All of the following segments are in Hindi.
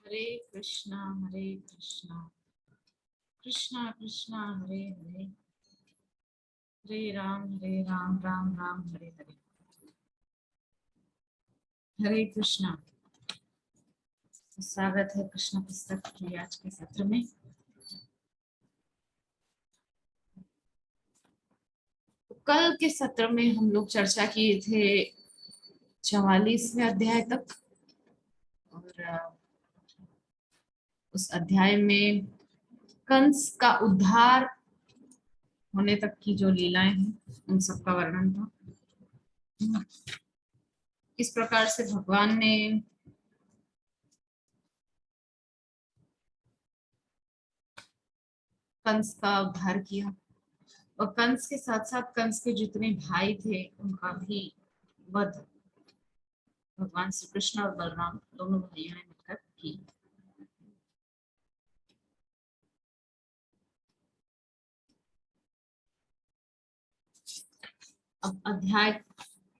हरे कृष्णा कृष्णा कृष्णा हरे हरे, हरे राम राम राम हरे हरे। हरे कृष्णा। स्वागत है कृष्ण पुस्तक के आज के सत्र में। कल के सत्र में हम लोग चर्चा किए थे 44वें अध्याय तक, और उस अध्याय में कंस का उद्धार होने तक की जो लीलाएं हैं उन सब का वर्णन था। किस प्रकार से भगवान ने कंस का उद्धार किया, और कंस के साथ साथ कंस के जितने भाई थे उनका भी वध भगवान श्री कृष्ण और बलराम दोनों भाइयों ने मिलकर की। अब अध्याय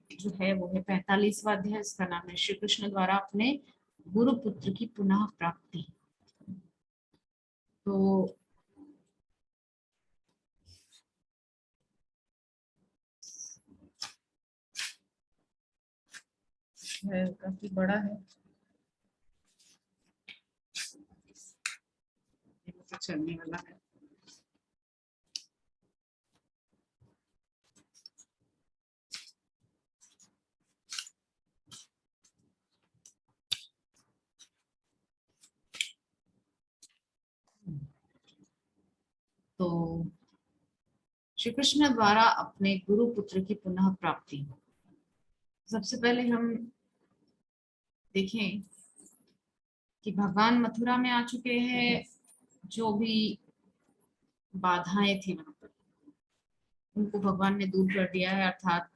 जो है वो है 45वां अध्याय। इसका नाम है श्री कृष्ण द्वारा अपने गुरु पुत्र की पुनः प्राप्ति। तो काफी बड़ा है, तो चलने वाला है। तो श्री कृष्ण द्वारा अपने गुरु पुत्र की पुनः प्राप्ति। सबसे पहले हम देखें कि भगवान मथुरा में आ चुके हैं। जो भी बाधाएं थी वहां पर उनको भगवान ने दूर कर दिया है, अर्थात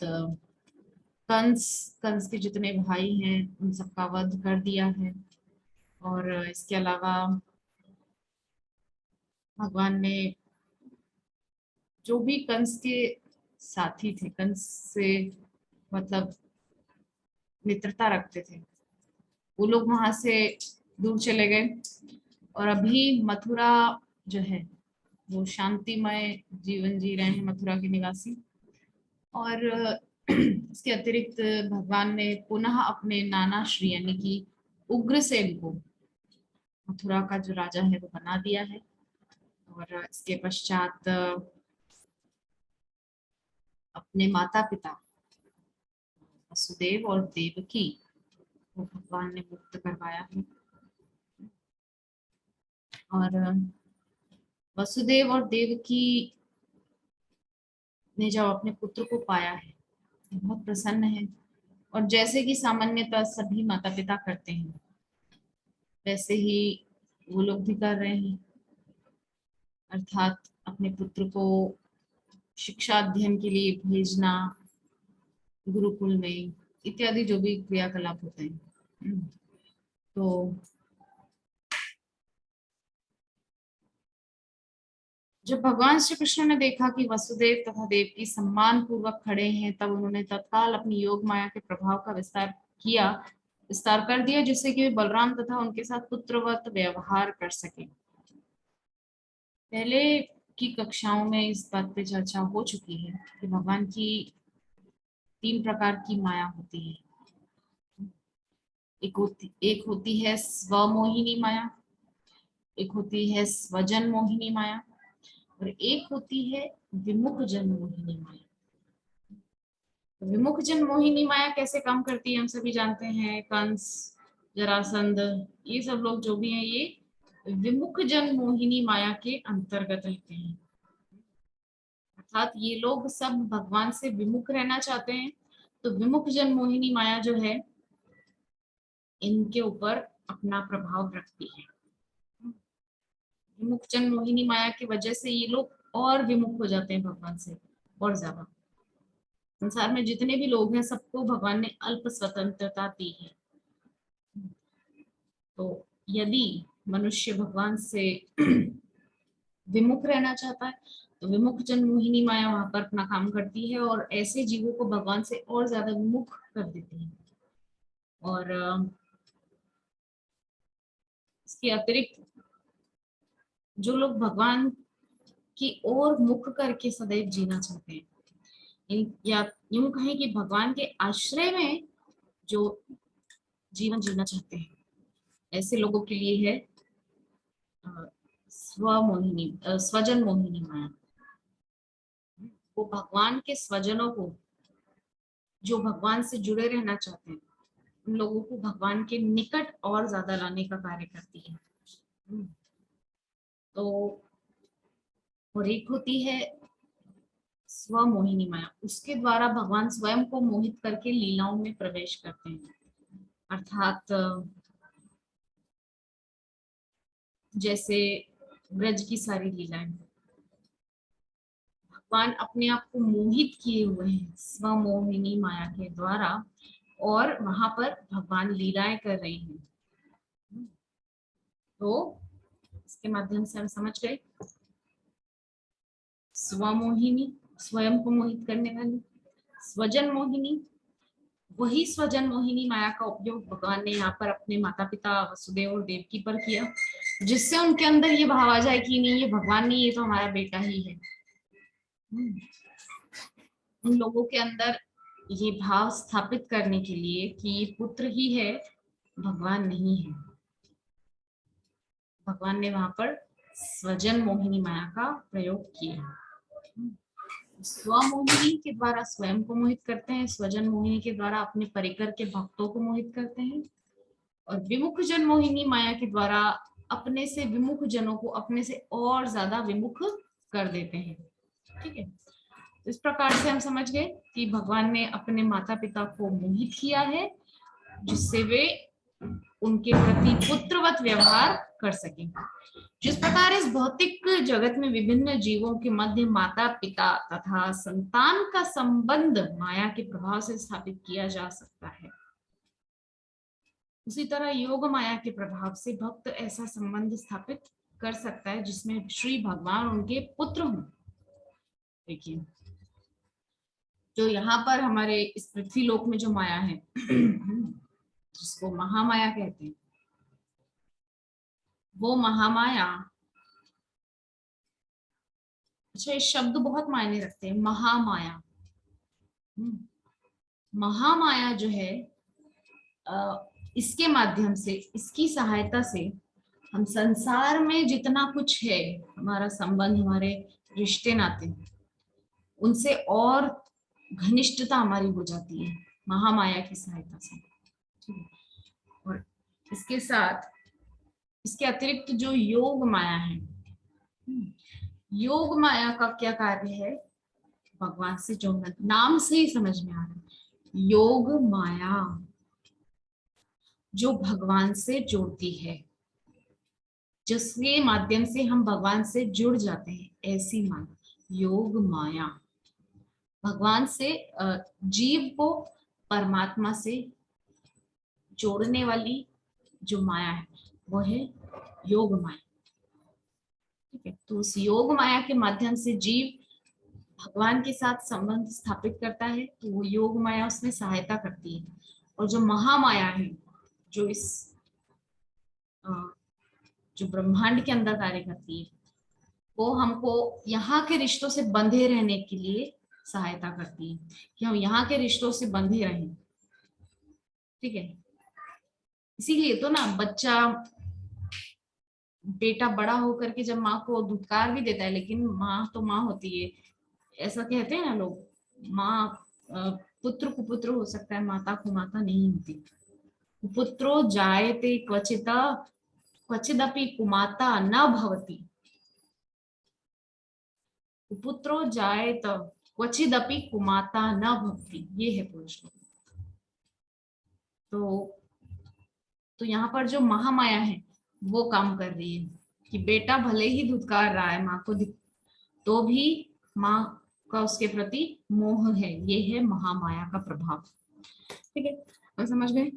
कंस कंस के जितने भाई हैं उन सबका वध कर दिया है। और इसके अलावा भगवान ने जो भी कंस के साथी थे, कंस से मतलब मित्रता रखते थे, वो लोग वहां से दूर चले गए। और अभी मथुरा जो है वो शांतिमय जीवन जी रहे हैं मथुरा के निवासी। और इसके अतिरिक्त भगवान ने पुनः अपने नाना श्री यानी कि उग्रसेन को मथुरा का जो राजा है वो बना दिया है। और इसके पश्चात अपने माता पिता वसुदेव और देवकी को भगवान ने मुक्त करवाया है। और वसुदेव और देवकी ने जब अपने पुत्र को पाया है तो बहुत प्रसन्न है। और जैसे कि सामान्यतः सभी माता पिता करते हैं वैसे ही वो लोग भी कर रहे हैं, अर्थात अपने पुत्र को शिक्षा अध्ययन के लिए भेजना गुरुकुल में इत्यादि जो भी क्रियाकलाप होते हैं। तो जब भगवान श्री कृष्ण ने देखा कि वसुदेव तथा देवकी सम्मान पूर्वक खड़े हैं, तब उन्होंने तत्काल अपनी योग माया के प्रभाव का विस्तार कर दिया, जिससे कि वे बलराम तथा उनके साथ पुत्रवत व्यवहार कर सके। पहले की कक्षाओं में इस बात पे चर्चा हो चुकी है कि भगवान की 3 प्रकार की माया होती है। एक होती है स्वमोहिनी माया, एक होती है स्वजन मोहिनी माया, और एक होती है विमुख जन मोहिनी माया। तो विमुख जन मोहिनी माया कैसे काम करती है हम सभी जानते हैं। कंस, जरासंध, ये सब लोग जो भी हैं ये विमुख जन मोहिनी माया के अंतर्गत रहते हैं। अर्थात ये लोग सब भगवान से विमुख रहना चाहते हैं। तो विमुख जन मोहिनी माया जो है इनके ऊपर अपना प्रभाव रखती है। विमुख जन मोहिनी माया की वजह से ये लोग और विमुख हो जाते हैं भगवान से और ज्यादा। संसार में जितने भी लोग हैं सबको भगवान ने अल्प स्वतंत्रता दी है। तो यदि मनुष्य भगवान से विमुख रहना चाहता है तो विमुख जन मोहिनी माया वहां पर अपना काम करती है और ऐसे जीवों को भगवान से और ज्यादा विमुख कर देती है। और इसके अतिरिक्त जो लोग भगवान की ओर मुख करके सदैव जीना चाहते हैं, या यूं कहें कि भगवान के आश्रय में जो जीवन जीना चाहते हैं, ऐसे लोगों के लिए है स्वजन मोहिनी माया। वो भगवान के स्वजनों को, जो भगवान से जुड़े रहना चाहते हैं, उन लोगों को भगवान के निकट और ज्यादा लाने का कार्य करती है। तो और एक होती है स्वमोहिनी माया, उसके द्वारा भगवान स्वयं को मोहित करके लीलाओं में प्रवेश करते हैं। अर्थात जैसे ब्रज की सारी लीलाएं, भगवान अपने आप को मोहित किए हुए हैं स्वमोहिनी माया के द्वारा, और वहां पर भगवान लीलाएं कर रहे हैं। तो इसके माध्यम से हम समझ गए स्वमोहिनी, स्वयं को मोहित करने वाली। स्वजन मोहिनी, वही स्वजन मोहिनी माया का उपयोग भगवान ने यहाँ पर अपने माता पिता वसुदेव और देवकी पर किया, जिससे उनके अंदर ये भाव आ जाए कि नहीं, ये भगवान नहीं, ये तो हमारा बेटा ही है। उन लोगों के अंदर ये भाव स्थापित करने के लिए कि ये पुत्र ही है, भगवान नहीं है। भगवान ने वहां पर स्वजन मोहिनी माया का प्रयोग किया। स्वमोहिनी के द्वारा स्वयं को मोहित करते हैं, स्वजन मोहिनी के द्वारा अपने परिकर के भक्तों को मोहित करते हैं, और विमुख जन मोहिनी माया के द्वारा अपने से विमुख जनों को अपने से और ज्यादा विमुख कर देते हैं। ठीक है, तो इस प्रकार से हम समझ गए कि भगवान ने अपने माता पिता को मोहित किया है, जिससे वे उनके प्रति पुत्रवत व्यवहार कर सकें। जिस प्रकार इस भौतिक जगत में विभिन्न जीवों के मध्य माता पिता तथा संतान का संबंध माया के प्रभाव से स्थापित किया जा सकता है, उसी तरह योग माया के प्रभाव से भक्त ऐसा संबंध स्थापित कर सकता है जिसमें श्री भगवान उनके पुत्र हों। देखिए, जो यहाँ पर हमारे इस पृथ्वी लोक में जो माया है, जिसको महामाया कहते हैं, वो महामाया, अच्छा ये शब्द बहुत मायने रखते हैं, महामाया। महामाया जो है, इसके माध्यम से, इसकी सहायता से हम संसार में जितना कुछ है, हमारा संबंध, हमारे रिश्ते नाते, उनसे और घनिष्ठता हमारी हो जाती है महामाया की सहायता से। और इसके साथ, इसके अतिरिक्त जो योग माया है, योग माया का क्या कार्य है? भगवान से जोड़ना। नाम से ही समझ में आ रहा है, योग माया जो भगवान से जोड़ती है, जिसके माध्यम से हम भगवान से जुड़ जाते हैं, ऐसी माया योग माया। भगवान से, जीव को परमात्मा से जोड़ने वाली जो माया है, वो है योग माया। ठीक है, तो उस योग माया के माध्यम से जीव भगवान के साथ संबंध स्थापित करता है, तो वो योग माया उसमें सहायता करती है। और जो महामाया है, जो इस जो ब्रह्मांड के अंदर कार्य करती है, वो हमको यहाँ के रिश्तों से बंधे रहने के लिए सहायता करती है, कि हम यहाँ के रिश्तों से बंधे रहें। ठीक है, इसीलिए तो ना बच्चा, बेटा बड़ा होकर के जब माँ को धुतकार भी देता है, लेकिन माँ तो माँ होती है, ऐसा कहते हैं ना लोग, माँ पुत्र कुपुत्र हो सकता है, माता कुमाता नहीं होती। पुत्रो जायते क्वचिता क्वचिदपि कुमाता न भवति, पुत्रो जायत क्वचिदपि कुमाता न भवति, ये है पुरुष। तो यहाँ पर जो महामाया है वो काम कर रही है कि बेटा भले ही धुतकार रहा है माँ को, तो भी माँ का उसके प्रति मोह है। ये है महामाया का प्रभाव। ठीक है, तो समझ गए।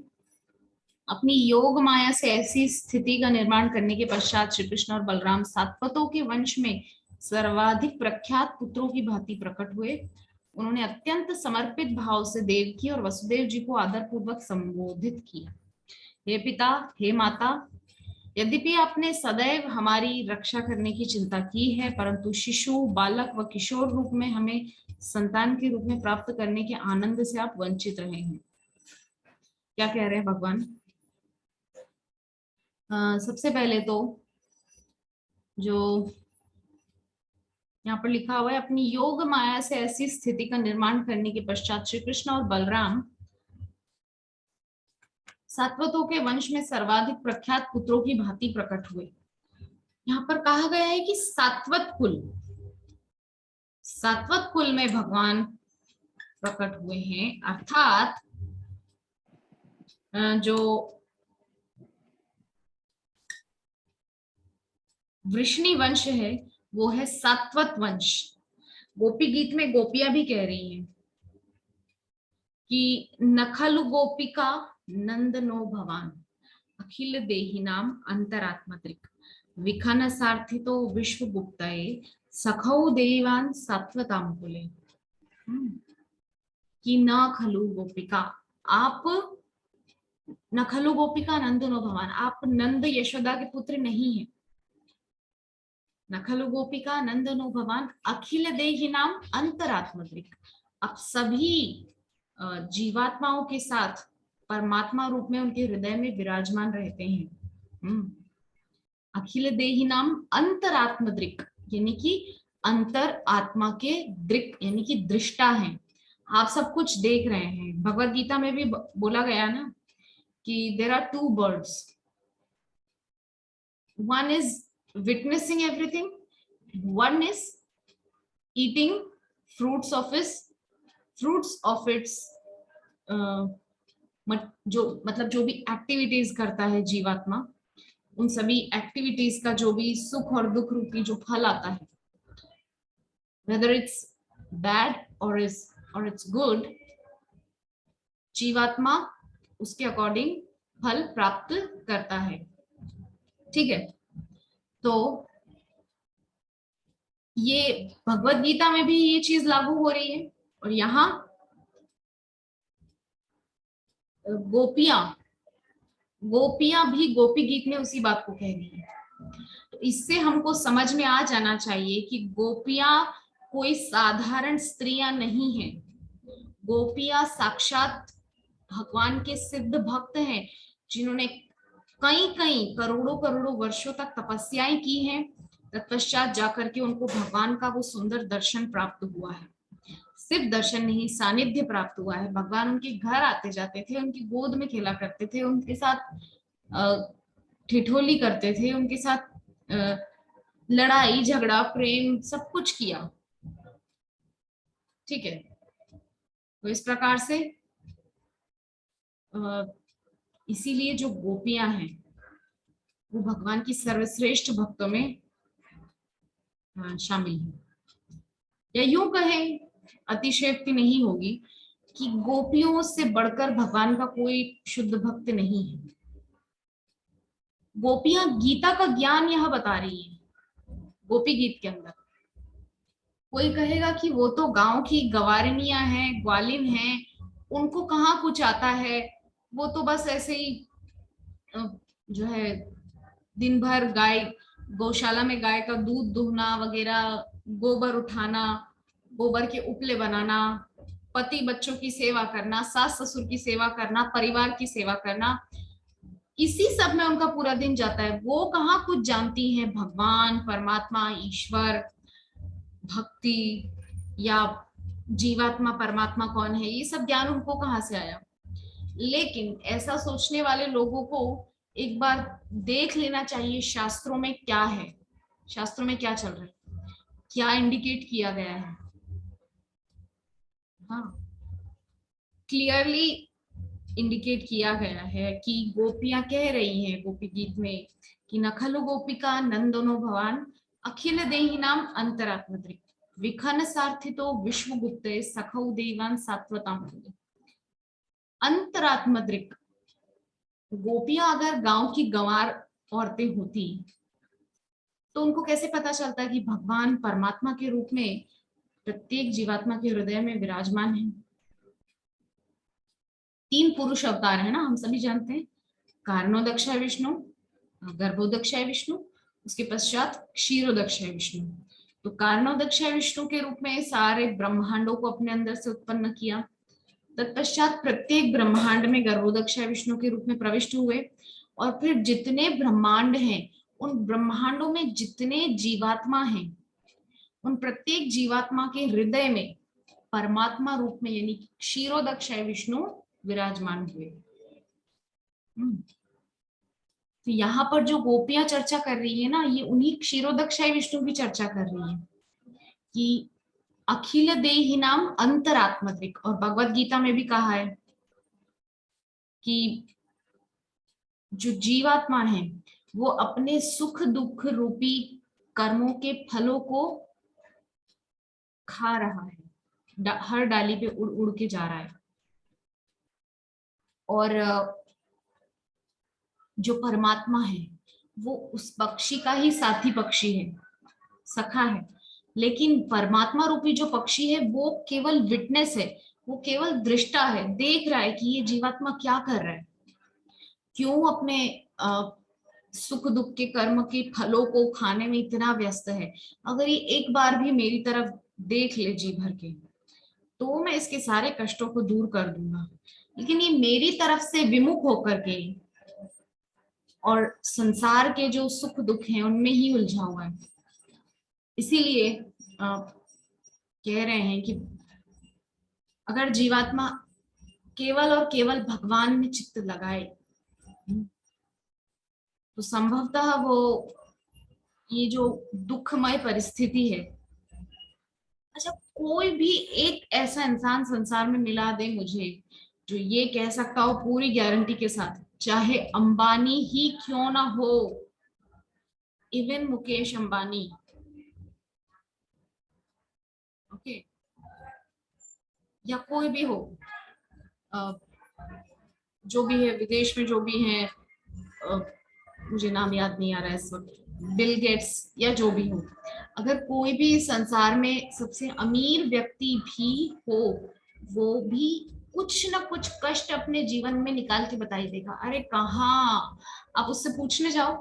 अपनी योग माया से ऐसी स्थिति का निर्माण करने के पश्चात श्री कृष्ण और बलराम सातवतों के वंश में सर्वाधिक प्रख्यात पुत्रों की भांति प्रकट हुए। उन्होंने अत्यंत समर्पित भाव से देवकी और वसुदेव जी को आदर पूर्वक संबोधित किया। हे पिता, हे माता, यद्यपि आपने सदैव हमारी रक्षा करने की चिंता की है, परंतु शिशु, बालक व किशोर रूप में हमें संतान के रूप में प्राप्त करने के आनंद से आप वंचित रहे हैं। क्या कह रहे हैं भगवान? सबसे पहले तो जो यहाँ पर लिखा हुआ है, अपनी योग माया से ऐसी स्थिति का निर्माण करने के पश्चात श्री कृष्ण और बलराम सात्वतों के वंश में सर्वाधिक प्रख्यात पुत्रों की भांति प्रकट हुए। यहाँ पर कहा गया है कि सात्वत कुल में भगवान प्रकट हुए हैं, अर्थात जो वृष्णि वंश है वो है सात्वत वंश। गोपी गीत में गोपियां भी कह रही हैं कि नखलु गोपिका नंदनो भवान अखिल देही नाम अंतरात्मत्रिक विखन सार्थितो विश्व गुप्तये सखौ देवान सात्वतामुकुले। कि न खलु गोपिका, आप न खलु गोपिका नंदनो भवान, आप नंद यशोदा के पुत्र नहीं हैं। न खलु गोपिका नंदनो भवान अखिल देही नाम अंतरात्मत्रिक, आप सभी जीवात्माओं के साथ परमात्मा रूप में उनके हृदय में विराजमान रहते हैं। अखिल देही नाम अंतरात्मद्रिक, यानी कि अंतर आत्मा के दृक यानी कि दृष्टा हैं, आप सब कुछ देख रहे हैं। भगवत गीता में भी बोला गया ना कि there are two birds, one is witnessing everything, one is eating fruits of its जो भी एक्टिविटीज करता है जीवात्मा, उन सभी एक्टिविटीज का जो भी सुख और दुख रूपी जो फल आता है, whether it's bad or it's good, जीवात्मा उसके अकॉर्डिंग फल प्राप्त करता है। ठीक है, तो ये भगवत गीता में भी ये चीज लागू हो रही है, और यहाँ गोपियां भी गोपी गीत में उसी बात को कह रही है। तो इससे हमको समझ में आ जाना चाहिए कि गोपियां कोई साधारण स्त्रियां नहीं हैं, गोपियां साक्षात भगवान के सिद्ध भक्त हैं, जिन्होंने कई कई करोड़ों करोड़ों वर्षों तक तपस्याएं की हैं, तत्पश्चात जाकर के उनको भगवान का वो सुंदर दर्शन प्राप्त हुआ है। सिर्फ दर्शन नहीं, सानिध्य प्राप्त हुआ है। भगवान उनके घर आते जाते थे, उनकी गोद में खेला करते थे, उनके साथ ठिठोली करते थे, उनके साथ लड़ाई झगड़ा प्रेम सब कुछ किया। ठीक है, तो इस प्रकार से इसीलिए जो गोपियां हैं वो भगवान की सर्वश्रेष्ठ भक्तों में शामिल है। या यूं कहें, अतिशयोक्ति नहीं होगी कि गोपियों से बढ़कर भगवान का कोई शुद्ध भक्त नहीं है। गोपियां गीता का ज्ञान यह बता रही है गोपी गीत के अंदर। कोई कहेगा कि वो तो गांव की गवारिनियां हैं, ग्वालिन हैं, उनको कहाँ कुछ आता है, वो तो बस ऐसे ही जो है दिन भर गौशाला में गाय का दूध दुहना वगैरह, गोबर उठाना, गोबर के उपले बनाना, पति बच्चों की सेवा करना, सास ससुर की सेवा करना, परिवार की सेवा करना, इसी सब में उनका पूरा दिन जाता है। वो कहाँ कुछ जानती हैं भगवान, परमात्मा, ईश्वर, भक्ति या जीवात्मा परमात्मा कौन है, ये सब ज्ञान उनको कहाँ से आया। लेकिन ऐसा सोचने वाले लोगों को एक बार देख लेना चाहिए शास्त्रों में क्या है, शास्त्रों में क्या चल रहा है, क्या इंडिकेट किया गया है। हाँ, क्लियरली इंडिकेट किया गया है कि गोपियां कह रही हैं गोपी गीत में कि नखलु गोपिका नंदनो भवान अखिल देही नाम अंतरात्मद्रिक विखन सार्थितो विश्व गुप्ते सखौ देवान सात्वताम। अंतरात्मद्रिक गोपियां अगर गांव की गंवार औरतें होती तो उनको कैसे पता चलता कि भगवान परमात्मा के रूप में प्रत्येक जीवात्मा के हृदय में विराजमान है। 3 पुरुष अवतार है ना, हम सभी जानते हैं, कारणोदक्ष विष्णु, गर्भोदक्षाय विष्णु, उसके पश्चात क्षीरोदक्षाय विष्णु। तो कारणोदक्षाय विष्णु के रूप में सारे ब्रह्मांडों को अपने अंदर से उत्पन्न किया। तत्पश्चात प्रत्येक ब्रह्मांड में गर्भोदक्षाय विष्णु के रूप में प्रविष्ट हुए, और फिर जितने ब्रह्मांड हैं उन ब्रह्मांडों में जितने जीवात्मा हैं उन प्रत्येक जीवात्मा के हृदय में परमात्मा रूप में यानी क्षीरोदक्षाय विष्णु विराजमान हुए। तो यहाँ पर जो गोपियां चर्चा कर रही है ना, ये उन्हीं क्षीरोदक्षाय विष्णु की चर्चा कर रही है कि अखिल देहि नाम अंतरात्मत्रिक, और भगवत गीता में भी कहा है कि जो जीवात्मा है वो अपने सुख दुख रूपी कर्मों के फलों को खा रहा है, हर डाली पे उड़ उड़ के जा रहा है। और जो परमात्मा है वो उस पक्षी का ही साथी पक्षी है, सखा है, लेकिन परमात्मा रूपी जो पक्षी है वो केवल विटनेस है, वो केवल दृष्टा है, देख रहा है कि ये जीवात्मा क्या कर रहा है, क्यों अपने सुख दुख के कर्म के फलों को खाने में इतना व्यस्त है। अगर ये एक बार भी मेरी तरफ देख ले जी भर के तो मैं इसके सारे कष्टों को दूर कर दूंगा, लेकिन ये मेरी तरफ से विमुख होकर के और संसार के जो सुख दुख हैं उनमें ही उलझा हुआ है। इसीलिए कह रहे हैं कि अगर जीवात्मा केवल और केवल भगवान में चित्त लगाए तो संभवतः वो ये जो दुखमय परिस्थिति है, अच्छा कोई भी एक ऐसा इंसान संसार में मिला दे मुझे जो ये कह सकता हो पूरी गारंटी के साथ, चाहे अंबानी ही क्यों ना हो, इवन मुकेश अंबानी, ओके, या कोई भी हो, जो भी है विदेश में जो भी है, मुझे नाम याद नहीं आ रहा है इस वक्त, बिल गेट्स या जो भी हो, अगर कोई भी संसार में सबसे अमीर व्यक्ति भी हो, वो भी कुछ ना कुछ कष्ट अपने जीवन में निकाल के बताई देगा। अरे कहाँ, आप उससे पूछने जाओ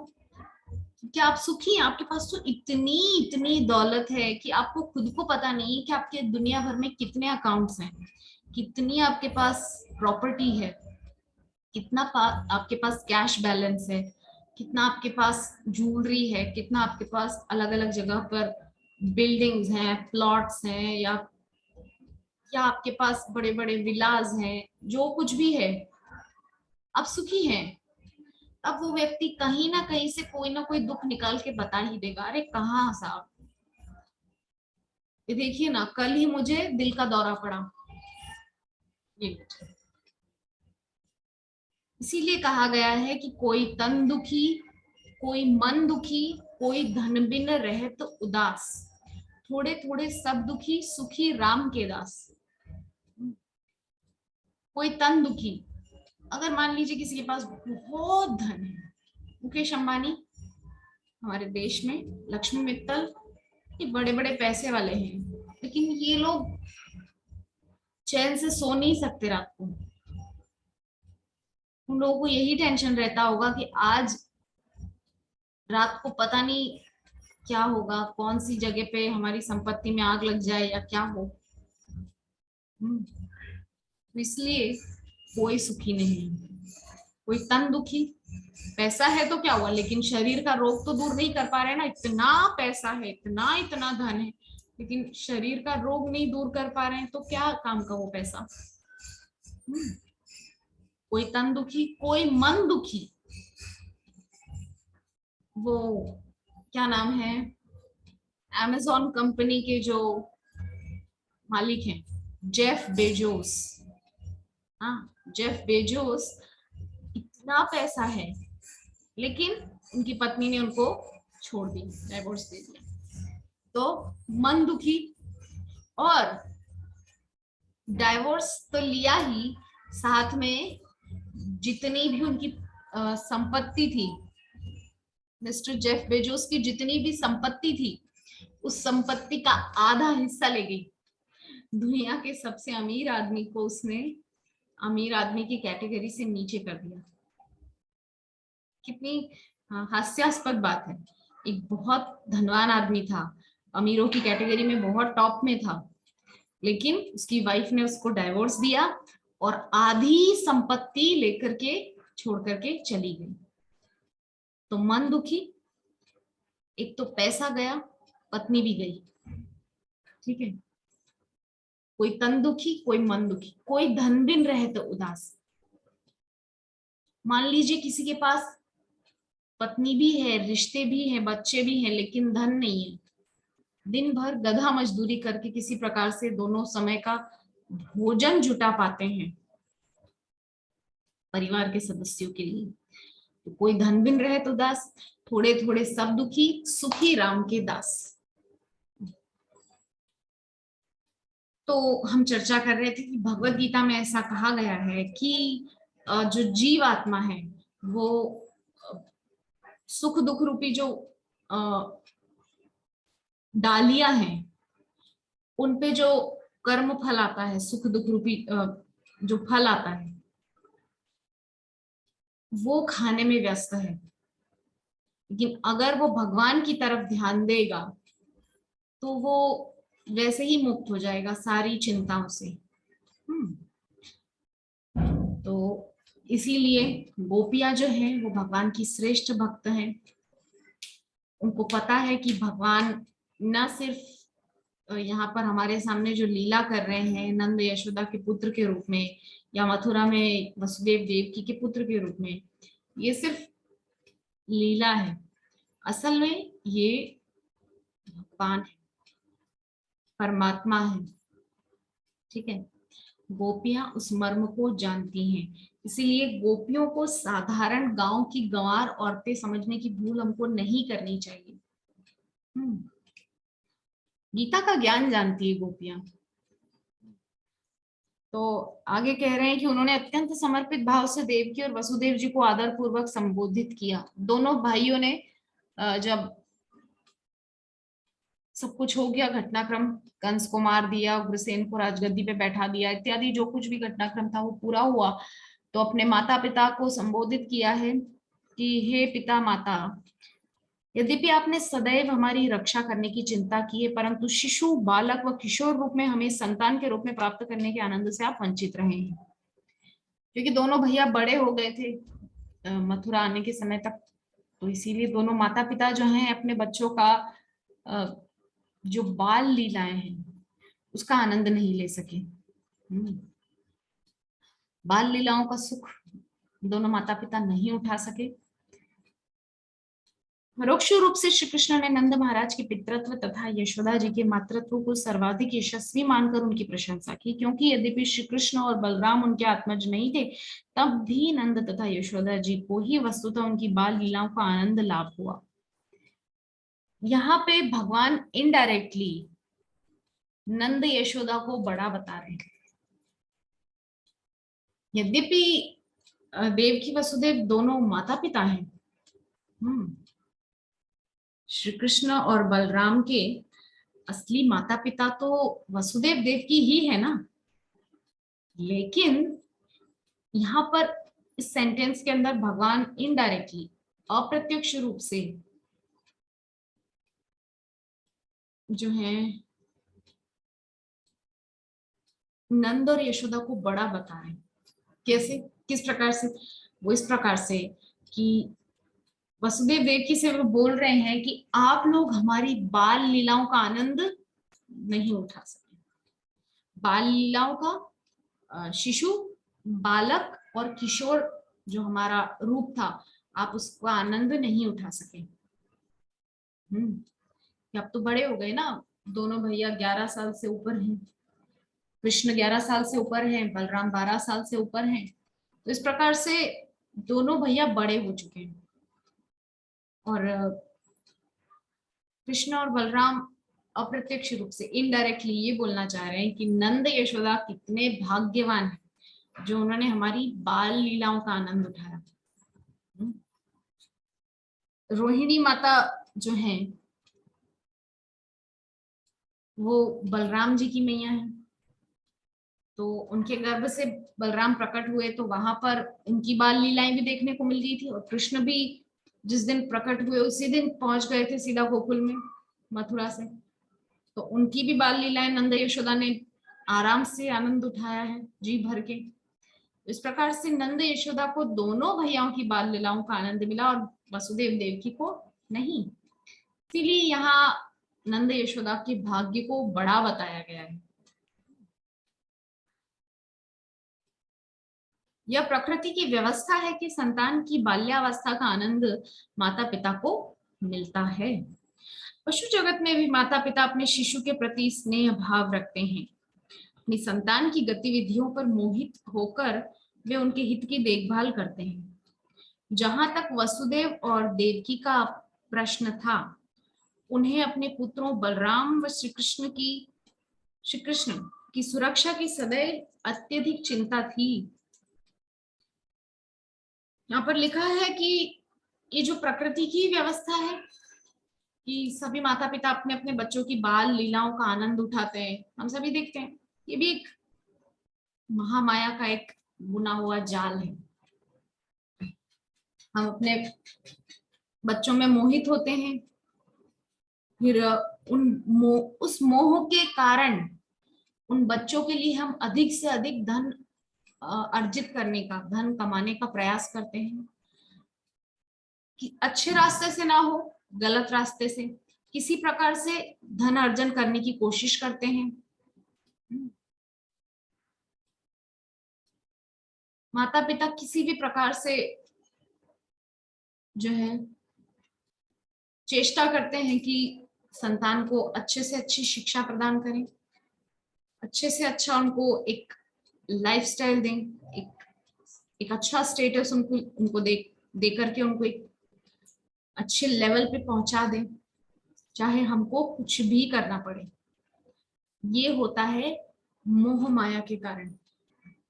क्या आप सुखी हैं, आपके पास तो इतनी इतनी दौलत है कि आपको खुद को पता नहीं कि आपके दुनिया भर में कितने अकाउंट्स हैं, कितनी आपके पास प्रॉपर्टी है, कितना आपके पास कैश बैलेंस है, कितना आपके पास ज्वेलरी है, कितना आपके पास अलग अलग जगह पर बिल्डिंग्स हैं, प्लॉट्स हैं, या आपके पास बड़े बड़े विलाज हैं, जो कुछ भी है, आप सुखी हैं। अब वो व्यक्ति कहीं ना कहीं से कोई ना कोई दुख निकाल के बता ही देगा। अरे कहाँ साहब, ये देखिए ना, कल ही मुझे दिल का दौरा पड़ा, ये इसीलिए कहा गया है कि कोई तन दुखी, कोई मन दुखी, कोई धन बिन रहे तो उदास, थोड़े थोड़े सब दुखी, सुखी राम के दास। कोई तन दुखी, अगर मान लीजिए किसी के पास बहुत धन है, मुकेश अंबानी हमारे देश में, लक्ष्मी मित्तल, ये बड़े बड़े पैसे वाले हैं, लेकिन ये लोग चैन से सो नहीं सकते रात को। उन लोगों को यही टेंशन रहता होगा कि आज रात को पता नहीं क्या होगा, कौन सी जगह पे हमारी संपत्ति में आग लग जाए या क्या हो। तो इसलिए कोई सुखी नहीं है, कोई तन दुखी, पैसा है तो क्या हुआ, लेकिन शरीर का रोग तो दूर नहीं कर पा रहे ना, इतना पैसा है, इतना इतना धन है, लेकिन शरीर का रोग नहीं दूर कर पा रहे हैं तो क्या काम का वो पैसा। कोई तन दुखी, कोई मन दुखी। वो क्या नाम है, अमेजॉन कंपनी के जो मालिक हैं, जेफ बेजोस, हाँ जेफ बेजोस, इतना पैसा है लेकिन उनकी पत्नी ने उनको छोड़ दी, डाइवोर्स दे दिया, तो मन दुखी। और डाइवोर्स तो लिया ही, साथ में जितनी भी उनकी संपत्ति थी, मिस्टर जेफ बेजोस की जितनी भी संपत्ति थी, उस संपत्ति का आधा हिस्सा ले गई। दुनिया के सबसे अमीर आदमी को उसने अमीर आदमी की कैटेगरी से नीचे कर दिया। कितनी हाँ, हास्यास्पद बात है। एक बहुत धनवान आदमी था, अमीरों की कैटेगरी में बहुत टॉप में था, लेकिन उसकी वाइफ ने उसको डाइवोर्स दिया और आधी संपत्ति लेकर के छोड़ करके चली गई। तो मन दुखी, एक तो पैसा गया, पत्नी भी गई, ठीक है। कोई तन दुखी, कोई मन दुखी, कोई धन बिन रहे तो उदास। मान लीजिए किसी के पास पत्नी भी है, रिश्ते भी हैं, बच्चे भी हैं, लेकिन धन नहीं है। दिन भर गधा मजदूरी करके किसी प्रकार से दोनों समय का भोजन जुटा पाते हैं परिवार के सदस्यों के लिए। तो कोई धन बिन रहे तो दास, थोड़े थोड़े सब दुखी, सुखी राम के दास। तो हम चर्चा कर रहे थे कि भगवत गीता में ऐसा कहा गया है कि जो जीव आत्मा है वो सुख दुख रूपी जो डालियां हैं, उनपे जो कर्म फल आता है, सुख दुख रूपी जो फल आता है, वो खाने में व्यस्त है। लेकिन अगर वो भगवान की तरफ ध्यान देगा तो वो वैसे ही मुक्त हो जाएगा सारी चिंताओं से। तो इसीलिए गोपियां जो है वो भगवान की श्रेष्ठ भक्त हैं। उनको पता है कि भगवान न सिर्फ यहाँ पर हमारे सामने जो लीला कर रहे हैं नंद यशोदा के पुत्र के रूप में, या मथुरा में वसुदेव देवकी के पुत्र के रूप में, ये सिर्फ लीला है। असल में ये भगवान है, परमात्मा है, ठीक है। गोपियां उस मर्म को जानती हैं, इसीलिए गोपियों को साधारण गांव की गंवार औरतें समझने की भूल हमको नहीं करनी चाहिए। गीता का ज्ञान जानती है गोपियां। तो आगे कह रहे हैं कि उन्होंने अत्यंत समर्पित भाव से देवकी और वसुदेव जी को आदर पूर्वक संबोधित किया। दोनों भाइयों ने जब सब कुछ हो गया, घटनाक्रम, कंस को मार दिया, उग्रसेन को राजगद्दी पे बैठा दिया, इत्यादि जो कुछ भी घटनाक्रम था वो पूरा हुआ, तो अपने माता पिता को संबोधित किया है कि हे पिता माता, यद्यपि आपने सदैव हमारी रक्षा करने की चिंता की है, परंतु शिशु, बालक व किशोर रूप में हमें संतान के रूप में प्राप्त करने के आनंद से आप वंचित रहे हैं। क्योंकि दोनों भैया बड़े हो गए थे मथुरा आने के समय तक, तो इसीलिए दोनों माता पिता जो हैं अपने बच्चों का जो बाल लीलाएं हैं उसका आनंद नहीं ले सके। बाल लीलाओं का सुख दोनों माता पिता नहीं उठा सके। परोक्ष रूप से श्री कृष्ण ने नंद महाराज के पितृत्व तथा यशोदा जी के मातृत्व को सर्वाधिक यशस्वी मानकर उनकी प्रशंसा की, क्योंकि यद्यपि श्री कृष्ण और बलराम उनके आत्मज नहीं थे, तब भी नंद तथा यशोदा जी को ही वस्तुतः उनकी बाल लीलाओं का आनंद लाभ हुआ। यहाँ पे भगवान इनडायरेक्टली नंद यशोदा को बड़ा बता रहे हैं। यद्यपि देवकी वसुदेव दोनों माता पिता हैं, श्री कृष्ण और बलराम के असली माता पिता तो वसुदेव देवकी ही है ना। लेकिन यहाँ पर इस सेंटेंस के अंदर भगवान इनडायरेक्टली, अप्रत्यक्ष रूप से जो है नंद और यशोदा को बड़ा बता रहे हैं। कैसे, किस प्रकार से? वो इस प्रकार से कि वसुदेव देवकी से वो बोल रहे हैं कि आप लोग हमारी बाल लीलाओं का आनंद नहीं उठा सके। बाल लीलाओं का शिशु, बालक और किशोर जो हमारा रूप था, आप उसका आनंद नहीं उठा सके। अब तो बड़े हो गए ना, दोनों भैया 11 साल से ऊपर हैं, कृष्ण 11 साल से ऊपर हैं, बलराम 12 साल से ऊपर हैं। तो इस प्रकार से दोनों भैया बड़े हो चुके हैं। और कृष्ण और बलराम अप्रत्यक्ष रूप से, इनडायरेक्टली ये बोलना चाह रहे हैं कि नंद यशोदा कितने भाग्यवान हैं जो उन्होंने हमारी बाल लीलाओं का आनंद उठाया। रोहिणी माता जो है वो बलराम जी की मैया है, तो उनके गर्भ से बलराम प्रकट हुए, तो वहां पर उनकी बाल लीलाएं भी देखने को मिल रही थी। और कृष्ण भी जिस दिन प्रकट हुए उसी दिन पहुंच गए थे सीधा गोकुल में मथुरा से। तो उनकी भी बाल लीलाएं नंद यशोदा ने आराम से आनंद उठाया है जी भर के। इस प्रकार से नंद यशोदा को दोनों भैयाओं की बाल लीलाओं का आनंद मिला और वसुदेव देवकी को नहीं। इसीलिए यहाँ नंद यशोदा के भाग्य को बड़ा बताया गया है। यह प्रकृति की व्यवस्था है कि संतान की बाल्यावस्था का आनंद माता पिता को मिलता है। पशु जगत में भी माता पिता अपने शिशु के प्रति स्नेह भाव रखते हैं। अपनी संतान की गतिविधियों पर मोहित होकर वे उनके हित की देखभाल करते हैं। जहां तक वसुदेव और देवकी का प्रश्न था, उन्हें अपने पुत्रों बलराम व श्री कृष्ण की सुरक्षा की सदैव अत्यधिक चिंता थी। यहाँ पर लिखा है कि ये जो प्रकृति की व्यवस्था है कि सभी माता पिता अपने अपने बच्चों की बाल लीलाओं का आनंद उठाते हैं, हम सभी देखते हैं, ये भी एक महामाया का एक बुना हुआ जाल है। हम अपने बच्चों में मोहित होते हैं, फिर उस मोह के कारण उन बच्चों के लिए हम अधिक से अधिक धन अर्जित करने का, धन कमाने का प्रयास करते हैं कि अच्छे रास्ते से ना हो, गलत रास्ते से किसी प्रकार से धन अर्जन करने की कोशिश करते हैं। माता पिता किसी भी प्रकार से जो है चेष्टा करते हैं कि संतान को अच्छे से अच्छी शिक्षा प्रदान करें, अच्छे से अच्छा उनको एक लाइफस्टाइल दें, एक अच्छा स्टेटस उनको दे करके उनको एक अच्छे लेवल पे पहुंचा दें, चाहे हमको कुछ भी करना पड़े। ये होता है मोह माया के कारण,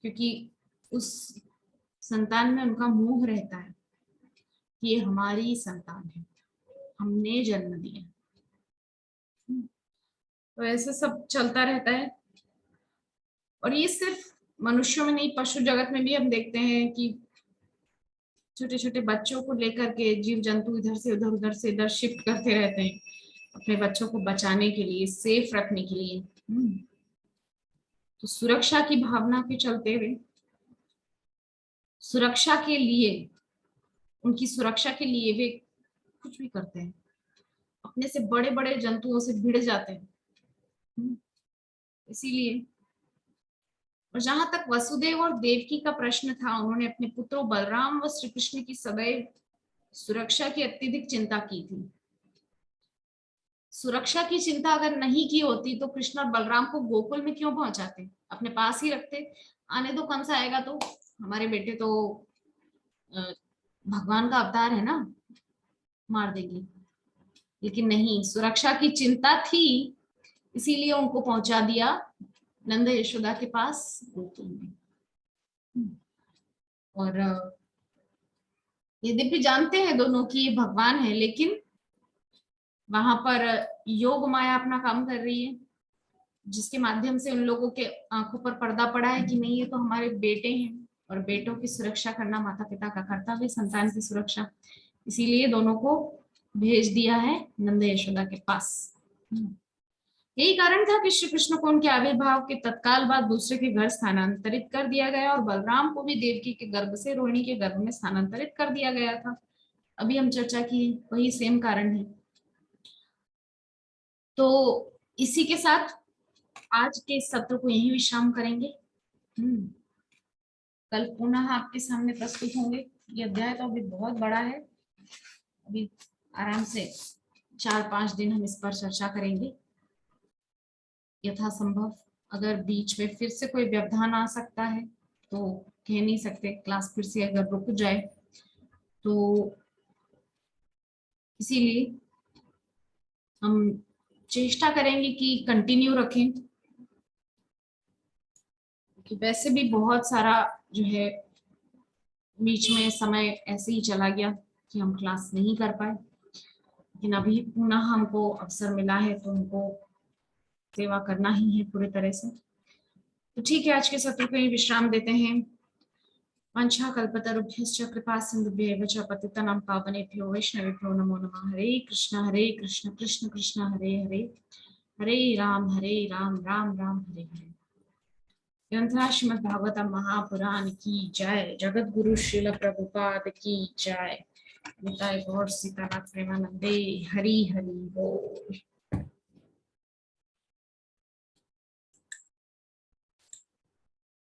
क्योंकि उस संतान में उनका मोह रहता है कि ये हमारी संतान है, हमने जन्म दिया। तो ऐसे सब चलता रहता है। और ये सिर्फ मनुष्यों में नहीं, पशु जगत में भी हम देखते हैं कि छोटे छोटे बच्चों को लेकर के जीव जंतु इधर से इधर शिफ्ट करते रहते हैं अपने बच्चों को बचाने के लिए, सेफ रखने के लिए। तो सुरक्षा की भावना के चलते हुए, सुरक्षा के लिए, उनकी सुरक्षा के लिए वे कुछ भी करते हैं, अपने से बड़े बड़े जंतुओं से भिड़ जाते हैं। इसीलिए, और जहां तक वसुदेव और देवकी का प्रश्न था, उन्होंने अपने पुत्रों बलराम व श्री कृष्ण की सदैव सुरक्षा की अत्यधिक चिंता की थी। सुरक्षा की चिंता अगर नहीं की होती तो कृष्ण और बलराम को गोकुल में क्यों पहुंचाते, अपने पास ही रखते। आने दो, कंस आएगा तो, हमारे बेटे तो भगवान का अवतार है ना, मार देंगे। लेकिन नहीं, सुरक्षा की चिंता थी, इसीलिए उनको पहुंचा दिया नंद यशोदा के पास गोकुल में। और यद्यपि जानते हैं दोनों की ये भगवान है, लेकिन वहां पर योग माया अपना काम कर रही है, जिसके माध्यम से उन लोगों के आंखों पर पर्दा पड़ा है कि नहीं, ये तो हमारे बेटे हैं और बेटों की सुरक्षा करना माता पिता का कर्तव्य, संतान की सुरक्षा। इसीलिए दोनों को भेज दिया है नंद यशोदा के पास। यही कारण था कि श्री कृष्ण को उनके आविर्भाव के तत्काल बाद दूसरे के घर स्थानांतरित कर दिया गया और बलराम को भी देवकी के गर्भ से रोहिणी के गर्भ में स्थानांतरित कर दिया गया था। अभी हम चर्चा की वही सेम कारण है। तो इसी के साथ आज के सत्र को यही विश्राम करेंगे। कल पुनः आपके सामने प्रस्तुत होंगे। ये अध्याय तो अभी बहुत बड़ा है, अभी आराम से 4-5 दिन हम इस पर चर्चा करेंगे यथासंभव। अगर बीच में फिर से कोई व्यवधान आ सकता है तो कह नहीं सकते, क्लास फिर से अगर रुक जाए तो इसीलिए हम चेष्टा करेंगे कि कंटिन्यू रखें, कि वैसे भी बहुत सारा जो है बीच में समय ऐसे ही चला गया कि हम क्लास नहीं कर पाए, लेकिन अभी पुनः हमको अवसर मिला है तो हमको सेवा करना ही है पूरी तरह से। तो ठीक है, आज के सत्र को ही विश्राम देते हैं। वंशाकल्पतरुभ्यश्च कृपा सिन्धुभ्येव च पतितानां पावनेभ्यो वैष्णवेभ्यो नमो नमः। हरे कृष्ण कृष्ण कृष्ण हरे हरे, हरे राम राम राम हरे हरे। ग्रंथराज श्रीमद् भागवतम महापुराण की जय। जगत गुरु श्रील प्रभुपाद की जय। निताय गौर सीतानाथ प्रेमानंदे। हरि हरि बोल।